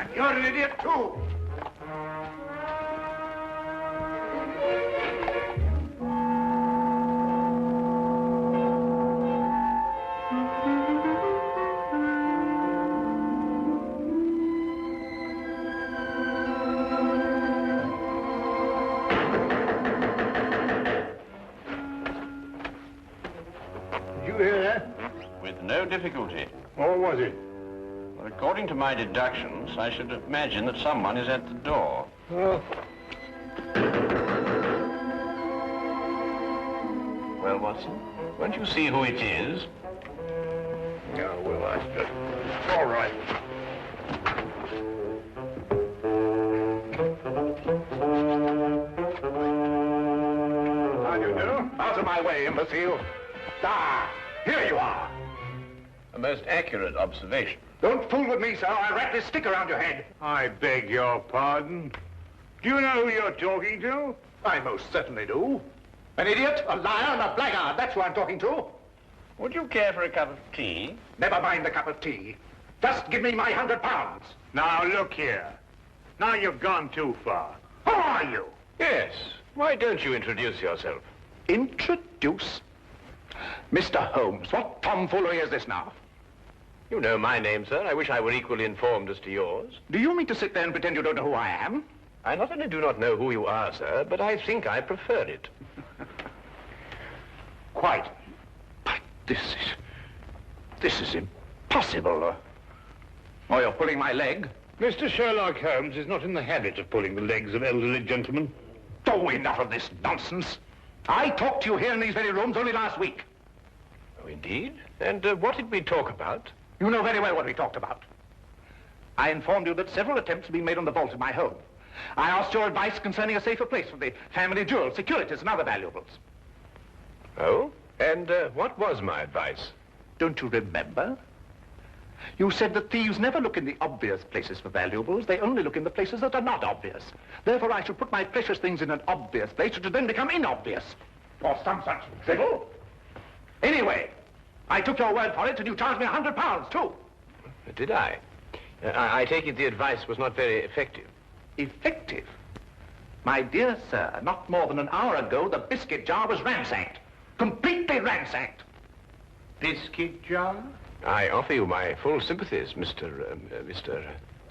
And you're an idiot, too. No difficulty. Or was it? Well, according to my deductions, I should imagine that someone is at the door. Oh. Well, Watson, won't you see who it is? No, well, I just... All right. How do you do? Out of my way, imbecile. Ah, here you are. A most accurate observation. Don't fool with me, sir. I'll wrap this stick around your head. I beg your pardon. Do you know who you're talking to? I most certainly do. An idiot, a liar, and a blackguard. That's who I'm talking to. Would you care for a cup of tea? Never mind the cup of tea. Just give me my £100. Now, look here. Now you've gone too far. Who are you? Yes. Why don't you introduce yourself? Introduce? Mr. Holmes, what tomfoolery is this now? You know my name, sir. I wish I were equally informed as to yours. Do you mean to sit there and pretend you don't know who I am? I not only do not know who you are, sir, but I think I prefer it. Quite. But this is impossible. Oh, you're pulling my leg? Mr. Sherlock Holmes is not in the habit of pulling the legs of elderly gentlemen. Oh, enough of this nonsense. I talked to you here in these very rooms only last week. Oh, indeed? And what did we talk about? You know very well what we talked about. I informed you that several attempts have been made on the vault in my home. I asked your advice concerning a safer place for the family jewels, securities, and other valuables. Oh? And what was my advice? Don't you remember? You said that thieves never look in the obvious places for valuables. They only look in the places that are not obvious. Therefore, I should put my precious things in an obvious place, which would then become inobvious. Or some such drivel. Anyway, I took your word for it, and you charged me £100, too. Did I? I take it the advice was not very effective. Effective? My dear sir, not more than an hour ago, the biscuit jar was ransacked. Completely ransacked. Biscuit jar? I offer you my full sympathies, Mr.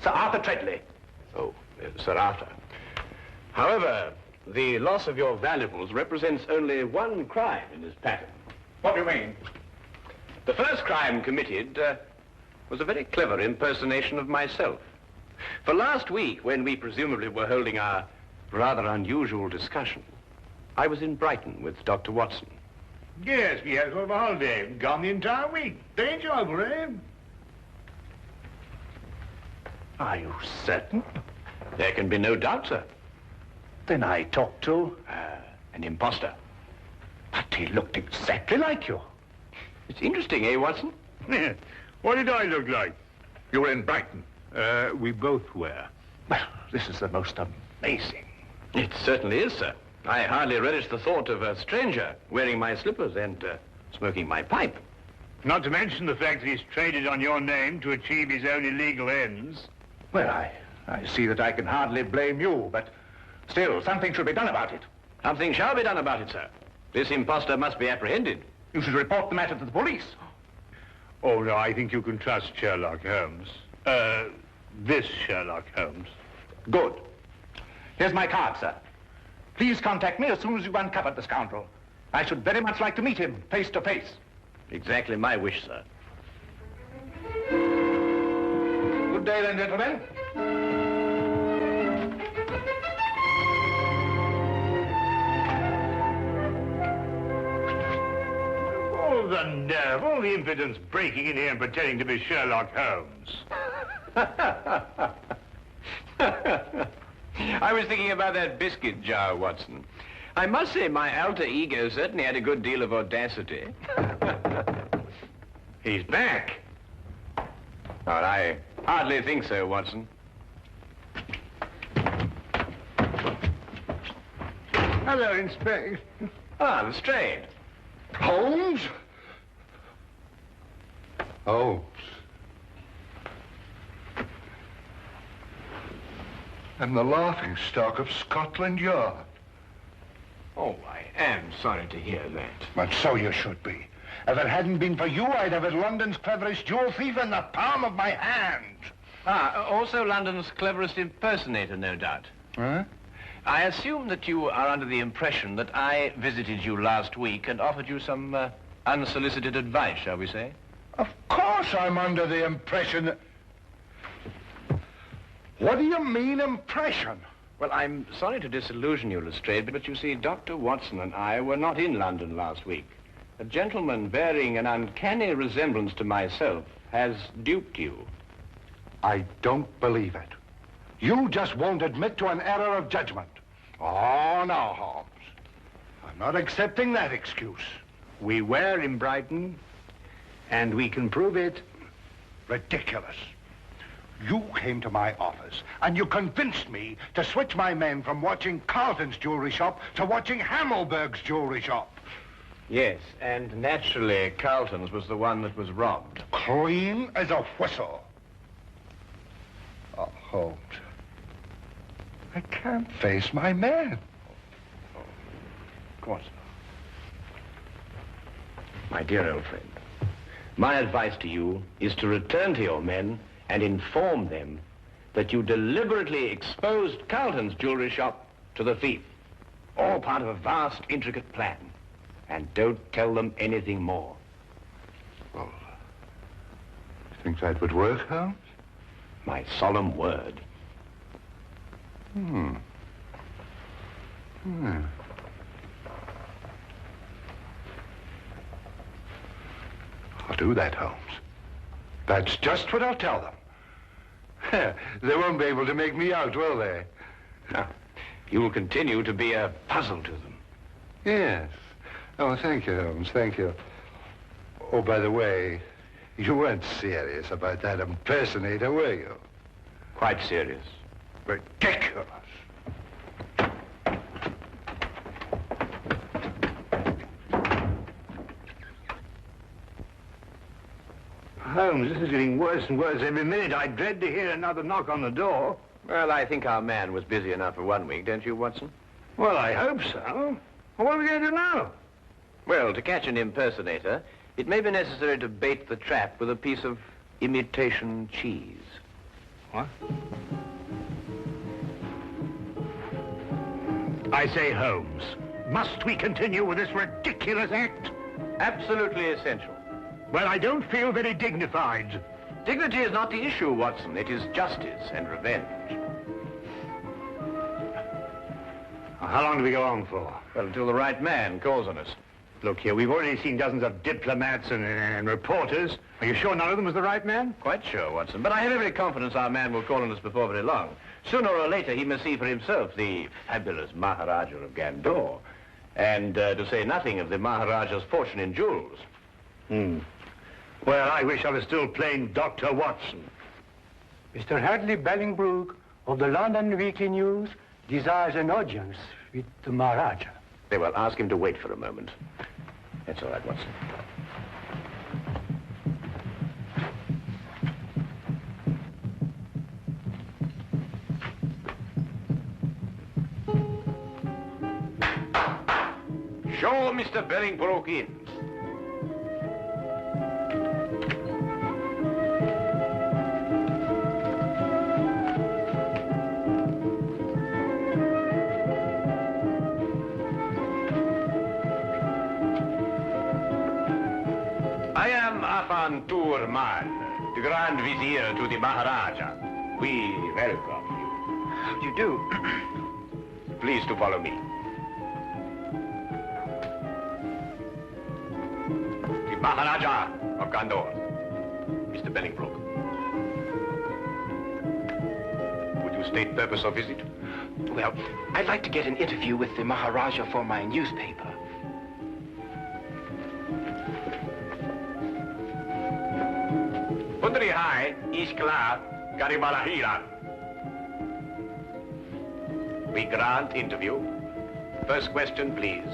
Sir Arthur Treadley. Oh, Sir Arthur. However, the loss of your valuables represents only one crime in this pattern. What do you mean? The first crime committed was a very clever impersonation of myself. For last week, when we presumably were holding our rather unusual discussion, I was in Brighton with Dr. Watson. Yes, we had sort of a holiday. Gone the entire week. Very enjoyable, eh? Are you certain? There can be no doubt, sir. Then I talked to... An impostor. But he looked exactly like you. It's interesting, eh, Watson? What did I look like? You were in Brighton. We both were. Well, this is the most amazing. It certainly is, sir. I hardly relish the thought of a stranger wearing my slippers and smoking my pipe. Not to mention the fact that he's traded on your name to achieve his own illegal ends. Well, I see that I can hardly blame you, but still, something should be done about it. Something shall be done about it, sir. This impostor must be apprehended. You should report the matter to the police. Oh, no, I think you can trust Sherlock Holmes. This Sherlock Holmes. Good. Here's my card, sir. Please contact me as soon as you've uncovered the scoundrel. I should very much like to meet him, face to face. Exactly my wish, sir. Good day, then, gentlemen. Oh, the nerve, all the impudence breaking in here and pretending to be Sherlock Holmes. I was thinking about that biscuit jar, Watson. I must say my alter ego certainly had a good deal of audacity. He's back. Well, I hardly think so, Watson. Hello, Inspector. Ah, Lestrade. Holmes? Holmes. I'm the laughing stock of Scotland Yard. Oh, I am sorry to hear that. And so you should be. If it hadn't been for you, I'd have had London's cleverest jewel thief in the palm of my hand. Also London's cleverest impersonator, no doubt. Huh? I assume that you are under the impression that I visited you last week and offered you some unsolicited advice, shall we say? Of course I'm under the impression that... What do you mean, impression? Well, I'm sorry to disillusion you, Lestrade, but you see, Dr. Watson and I were not in London last week. A gentleman bearing an uncanny resemblance to myself has duped you. I don't believe it. You just won't admit to an error of judgment. Oh, no, Holmes. I'm not accepting that excuse. We were in Brighton, and we can prove it. Ridiculous. You came to my office, and you convinced me to switch my men from watching Carlton's jewelry shop to watching Hammelberg's jewelry shop. Yes, and naturally, Carlton's was the one that was robbed. Clean as a whistle. Oh, Holmes. I can't face my men. Of course not. My dear old friend, my advice to you is to return to your men and inform them that you deliberately exposed Carlton's jewelry shop to the thief. All part of a vast, intricate plan. And don't tell them anything more. Well, you think that would work, Holmes? My solemn word. I'll do that, Holmes. That's just what I'll tell them. They won't be able to make me out, will they? No. You will continue to be a puzzle to them. Yes. Oh, thank you, Holmes, thank you. Oh, by the way, you weren't serious about that impersonator, were you? Quite serious. Ridiculous. Holmes, this is getting worse and worse every minute. I dread to hear another knock on the door. Well, I think our man was busy enough for 1 week, don't you, Watson? Well, I hope so. Well, what are we going to do now? Well, to catch an impersonator, it may be necessary to bait the trap with a piece of imitation cheese. What? I say, Holmes, must we continue with this ridiculous act? Absolutely essential. Well, I don't feel very dignified. Dignity is not the issue, Watson. It is justice and revenge. How long do we go on for? Well, until the right man calls on us. Look here, we've already seen dozens of diplomats and reporters. Are you sure none of them was the right man? Quite sure, Watson. But I have every confidence our man will call on us before very long. Sooner or later, he must see for himself the fabulous Maharaja of Gandor. And to say nothing of the Maharaja's fortune in jewels. Well, I wish I was still plain Dr. Watson. Mr. Hadley Bellingbrook of the London Weekly News desires an audience with the Maharaja. Very well, ask him to wait for a moment. That's all right, Watson. Show Mr. Bellingbrook in. I am Afantur Man, the Grand Vizier to the Maharaja. We welcome you. How do you do? Please to follow me. The Maharaja of Gandor, Mr. Bellingbrook. Would you state purpose of visit? Well, I'd like to get an interview with the Maharaja for my newspaper. Putri Hai, Iskla, Garibalahira. We grant interview. First question, please.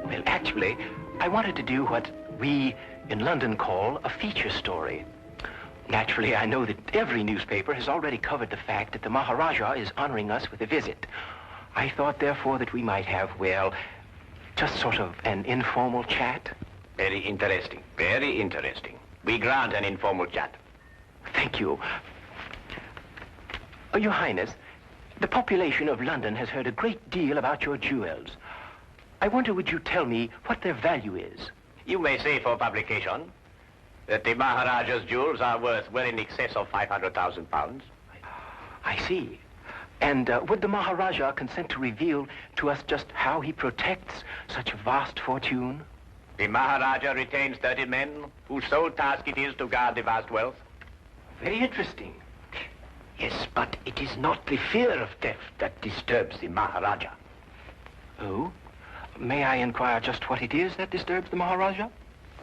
Well, actually, I wanted to do what we in London call a feature story. Naturally, I know that every newspaper has already covered the fact that the Maharaja is honoring us with a visit. I thought, therefore, that we might have, well, just sort of an informal chat. Very interesting. Very interesting. We grant an informal chat. Thank you. Your Highness, the population of London has heard a great deal about your jewels. I wonder, would you tell me what their value is? You may say for publication that the Maharaja's jewels are worth well in excess of £500,000. I see. And would the Maharaja consent to reveal to us just how he protects such a vast fortune? The Maharaja retains 30 men whose sole task it is to guard the vast wealth. Very interesting. Yes, but it is not the fear of theft that disturbs the Maharaja. Oh? May I inquire just what it is that disturbs the Maharaja?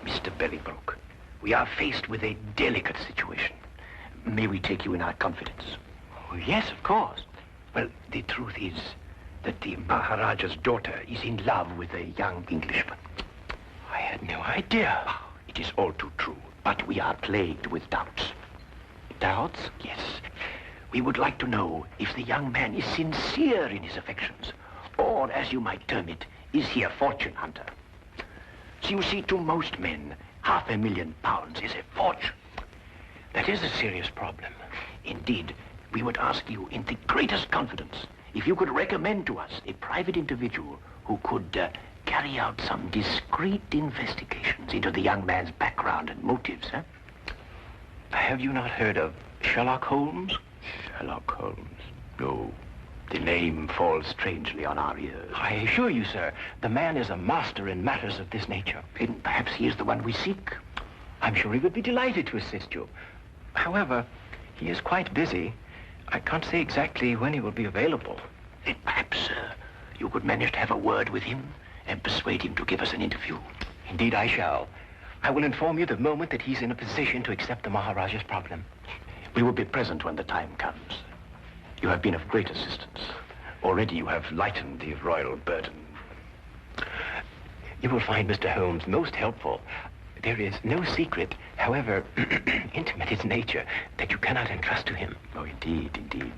Mr. Bellingbroke, we are faced with a delicate situation. May we take you in our confidence? Oh, yes, of course. Well, the truth is that the Maharaja's daughter is in love with a young Englishman. I had no idea. It is all too true, but we are plagued with doubts. Doubts? Yes. We would like to know if the young man is sincere in his affections, or, as you might term it, is he a fortune hunter? So you see, to most men, £500,000 is a fortune. That is a serious problem. Indeed, we would ask you in the greatest confidence if you could recommend to us a private individual who could carry out some discreet investigations into the young man's background and motives, huh? Have you not heard of Sherlock Holmes? Sherlock Holmes? No. The name falls strangely on our ears. I assure you, sir, the man is a master in matters of this nature. Then perhaps he is the one we seek. I'm sure he would be delighted to assist you. However, he is quite busy. I can't say exactly when he will be available. Then perhaps you could manage to have a word with him and persuade him to give us an interview. Indeed, I shall. I will inform you the moment that he's in a position to accept the Maharaja's problem. We will be present when the time comes. You have been of great assistance. Already you have lightened the royal burden. You will find Mr. Holmes most helpful. There is no secret, however intimate its nature, that you cannot entrust to him. Oh, indeed, indeed.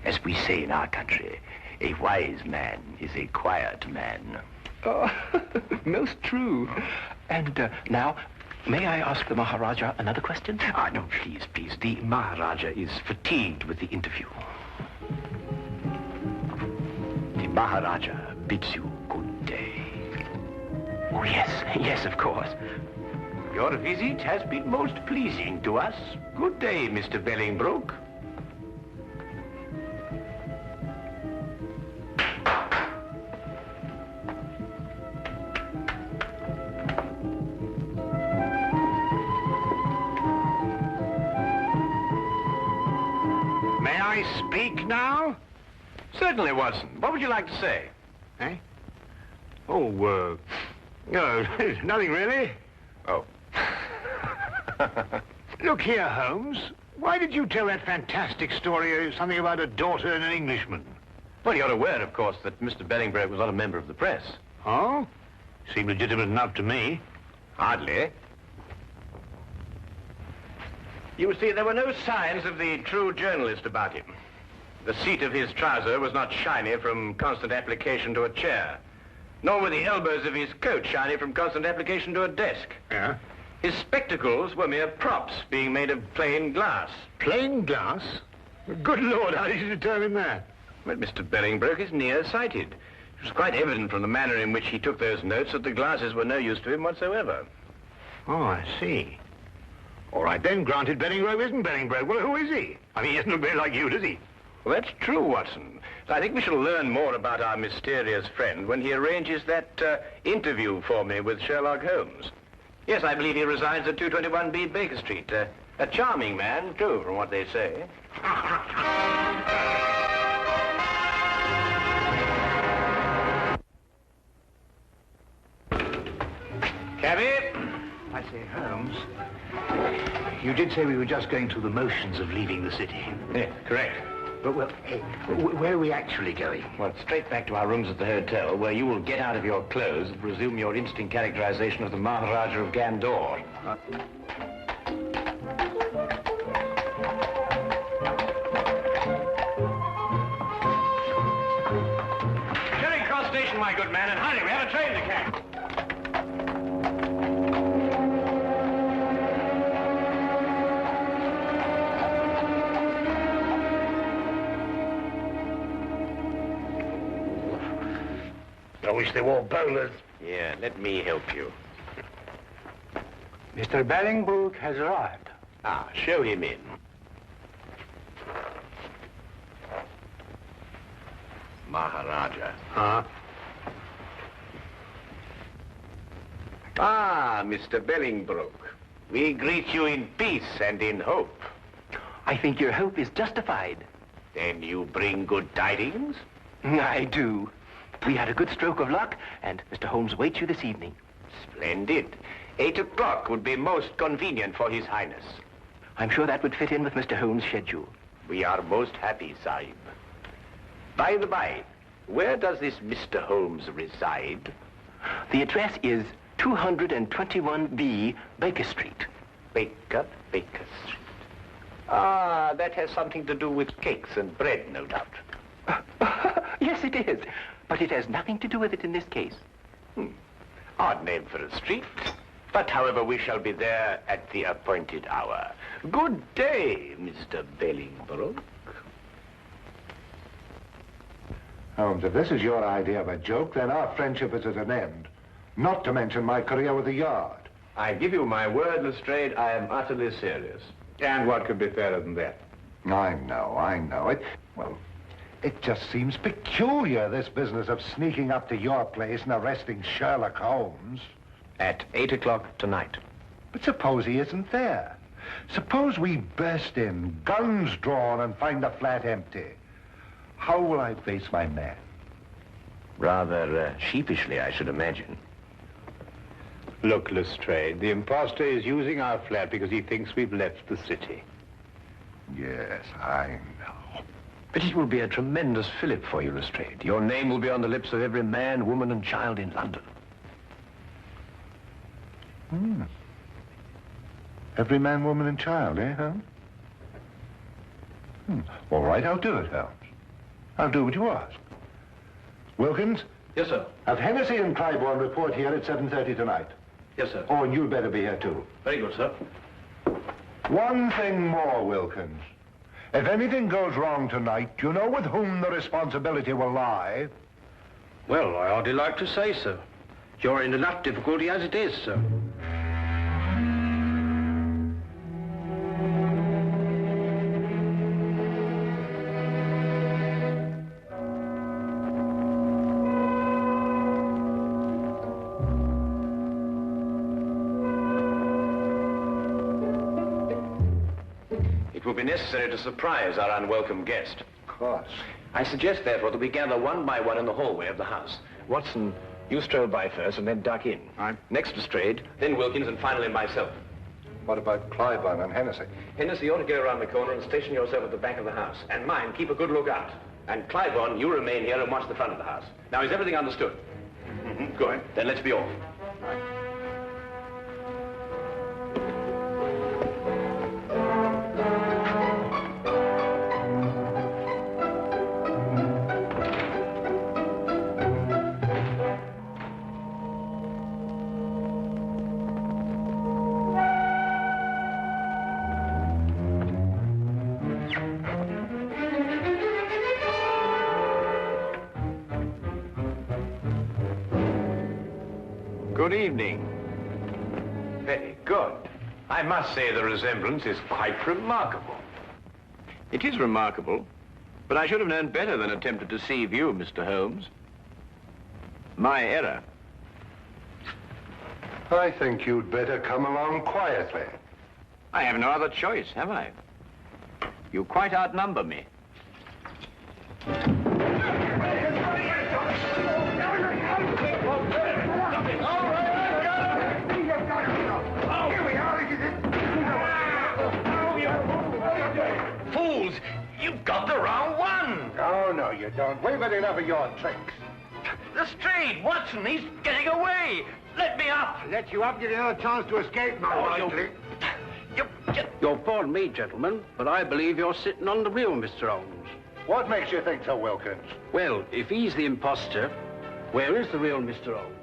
As we say in our country, a wise man is a quiet man. Oh, most true. And now, may I ask the Maharaja another question? No, please, please. The Maharaja is fatigued with the interview. The Maharaja bids you good day. Oh, yes, of course. Your visit has been most pleasing to us. Good day, Mr. Bellingbroke. May I speak now? Certainly, Watson. What would you like to say? Eh? Oh, no, nothing really. Oh. Look here, Holmes. Why did you tell that fantastic story, something about a daughter and an Englishman? Well, you're aware, of course, that Mr. Bellingbroke was not a member of the press. Oh? Seemed legitimate enough to me. Hardly. You see, there were no signs of the true journalist about him. The seat of his trouser was not shiny from constant application to a chair, nor were the elbows of his coat shiny from constant application to a desk. Yeah? His spectacles were mere props, being made of plain glass. Plain glass? Good Lord, how did you determine that? Well, Mr. Bellingbroke is nearsighted. It was quite evident from the manner in which he took those notes that the glasses were no use to him whatsoever. Oh, I see. All right, then, granted Bellingbroke isn't Bellingbroke. Well, who is he? I mean, he doesn't look very like you, does he? Well, that's true, Watson. I think we shall learn more about our mysterious friend when he arranges that interview for me with Sherlock Holmes. Yes, I believe he resides at 221B Baker Street. A charming man, too, from what they say. Cabby? I say, Holmes, you did say we were just going through the motions of leaving the city. Yes, correct. But, well, where are we actually going? Well, straight back to our rooms at the hotel, where you will get out of your clothes and resume your instant characterization of the Maharaja of Gandor. along, my good man, and hurry. We have a train to catch. I wish they wore bowlers. Yeah, let me help you. Mr. Bellingbrook has arrived. Ah, show him in. Maharaja. Huh? Ah, Mr. Bellingbrook. We greet you in peace and in hope. I think your hope is justified. Then you bring good tidings? I do. We had a good stroke of luck, and Mr. Holmes waits you this evening. Splendid. 8 o'clock would be most convenient for His Highness. I'm sure that would fit in with Mr. Holmes' schedule. We are most happy, Sahib. By the by, where does this Mr. Holmes reside? The address is 221B Baker Street. Baker Street. Ah, that has something to do with cakes and bread, no doubt. Yes, it is. But it has nothing to do with it in this case. Odd name for a street. But, however, we shall be there at the appointed hour. Good day, Mr. Bellingbrook. Holmes, if this is your idea of a joke, then our friendship is at an end. Not to mention my career with the Yard. I give you my word, Lestrade, I am utterly serious. And what could be fairer than that? I know. It just seems peculiar, this business of sneaking up to your place and arresting Sherlock Holmes. At 8 o'clock tonight. But suppose he isn't there. Suppose we burst in, guns drawn, and find the flat empty. How will I face my man? Rather sheepishly, I should imagine. Look, Lestrade, the impostor is using our flat because he thinks we've left the city. Yes, I know. But it will be a tremendous fillip for you, Lestrade. Your name will be on the lips of every man, woman, and child in London. Every man, woman, and child, eh, Holmes? All right, I'll do it, Holmes. I'll do what you ask. Wilkins? Yes, sir. Have Hennessy and Clybourne report here at 7:30 tonight. Yes, sir. Oh, and you'd better be here, too. Very good, sir. One thing more, Wilkins. If anything goes wrong tonight, you know with whom the responsibility will lie? Well, I hardly like to say so. You're in enough difficulty as it is, sir. It will be necessary to surprise our unwelcome guest. Of course. I suggest, therefore, that we gather one by one in the hallway of the house. Watson, you stroll by first and then duck in. Right. Next Lestrade, then Wilkins, and finally myself. What about Clybourne and Hennessy? Hennessy, you ought to go around the corner and station yourself at the back of the house. And mind, keep a good lookout. And Clybourne, you remain here and watch the front of the house. Now, is everything understood? Good. Then let's be off. Good evening. Very good. I must say the resemblance is quite remarkable. It is remarkable, but I should have known better than attempt to deceive you, Mr. Holmes. My error. I think you'd better come along quietly. I have no other choice, have I? You quite outnumber me. Fools! You've got the wrong one! Oh, no, you don't. We've had enough of your tricks. Lestrade, Watson, he's getting away! Let me up! Let you up, give you another chance to escape, more likely. You'll pardon me, gentlemen, but I believe you're sitting on the real Mr. Holmes. What makes you think so, Wilkins? Well, if he's the imposter, Where is the real Mr. Holmes?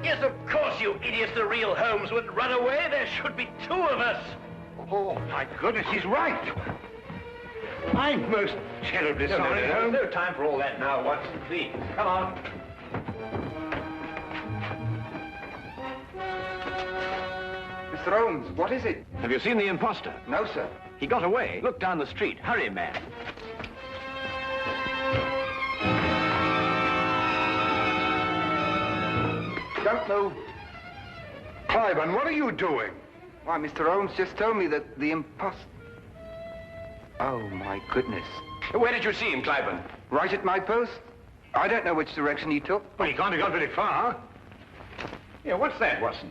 Yes, of course, you idiots. The real Holmes would run away. There should be two of us. Oh, my goodness, he's right. I'm most terribly sorry, Holmes. No time for all that now, Watson. Please, come on. Mr. Holmes, what is it? Have you seen the impostor? No, sir. He got away. Look down the street. Hurry, man. Don't move. Cliven, what are you doing? Why, Mr. Holmes just told me that the impostor... Oh, my goodness. Where did you see him, Cliven? Right at my post. I don't know which direction he took. Well, he can't have gone very far. Yeah, what's that, Watson?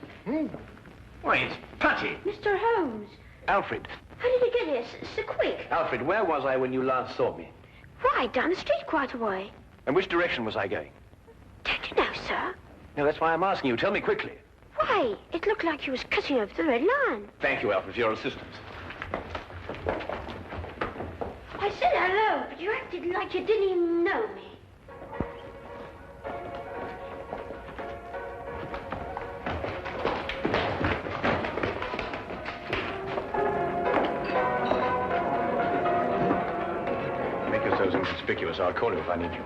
Why, it's Putty. Mr. Holmes, Alfred. how did he get here so quick? Alfred, where was I when you last saw me? Right, down the street quite a way. And which direction was I going? Don't you know, sir? No, that's why I'm asking you. Tell me quickly. Why, it looked like you was cutting over the red line. Thank you, Alfred, for your assistance. I said hello, but you acted like you didn't even know me. Make yourselves inconspicuous. I'll call you if I need you.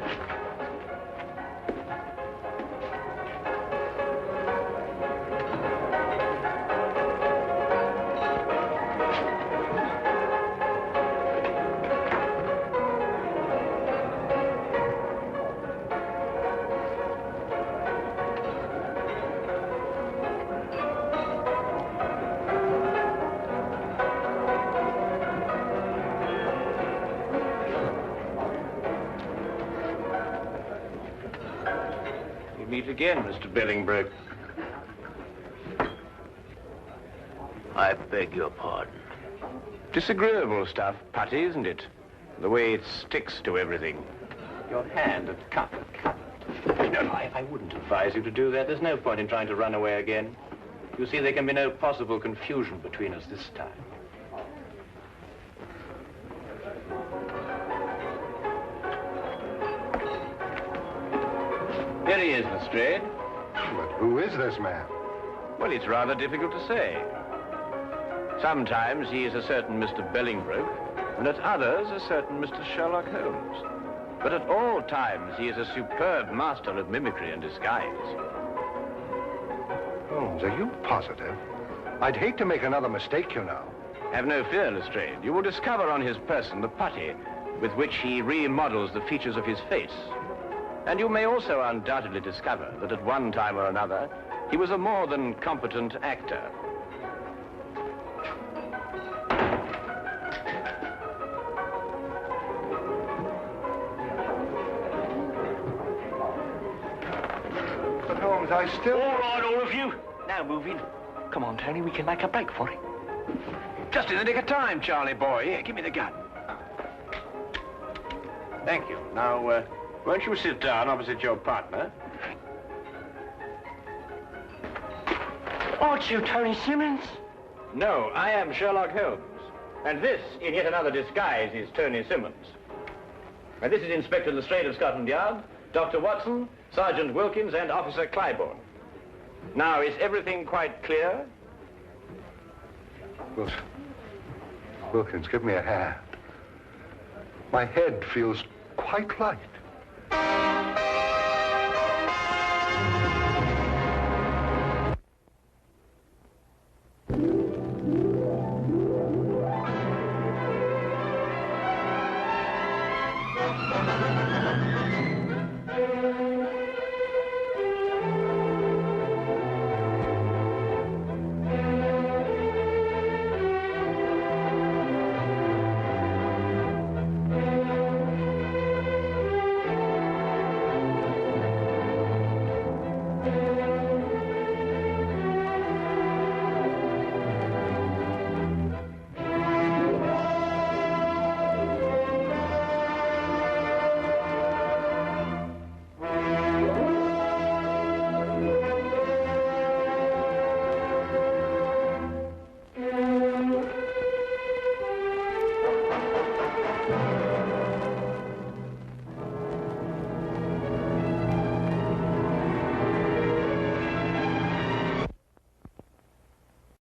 Meet again, Mr. Bellingbrook. I beg your pardon. Disagreeable stuff, Putty, isn't it? The way it sticks to everything. Your hand at cup. No, I wouldn't advise you to do that. There's no point in trying to run away again. You see, there can be no possible confusion between us this time. Here he is, Lestrade. But who is this man? Well, it's rather difficult to say. Sometimes he is a certain Mr. Bellingbrook, and at others a certain Mr. Sherlock Holmes. But at all times he is a superb master of mimicry and disguise. Holmes, are you positive? I'd hate to make another mistake, you know. Have no fear, Lestrade. You will discover on his person the putty with which he remodels the features of his face. And you may also undoubtedly discover that at one time or another, he was a more than competent actor. But Holmes, I still... All right, all of you. Now move in. Come on, Tony, we can make a break for it. Just in the nick of time, Charlie boy. Here, give me the gun. Thank you. Now, won't you sit down opposite your partner? Aren't you Tony Simmons? No, I am Sherlock Holmes. And this, in yet another disguise, is Tony Simmons. And this is Inspector Lestrade of Scotland Yard, Dr. Watson, Sergeant Wilkins, and Officer Clybourne. Now, is everything quite clear? Wilkins, give me a hand. My head feels quite light.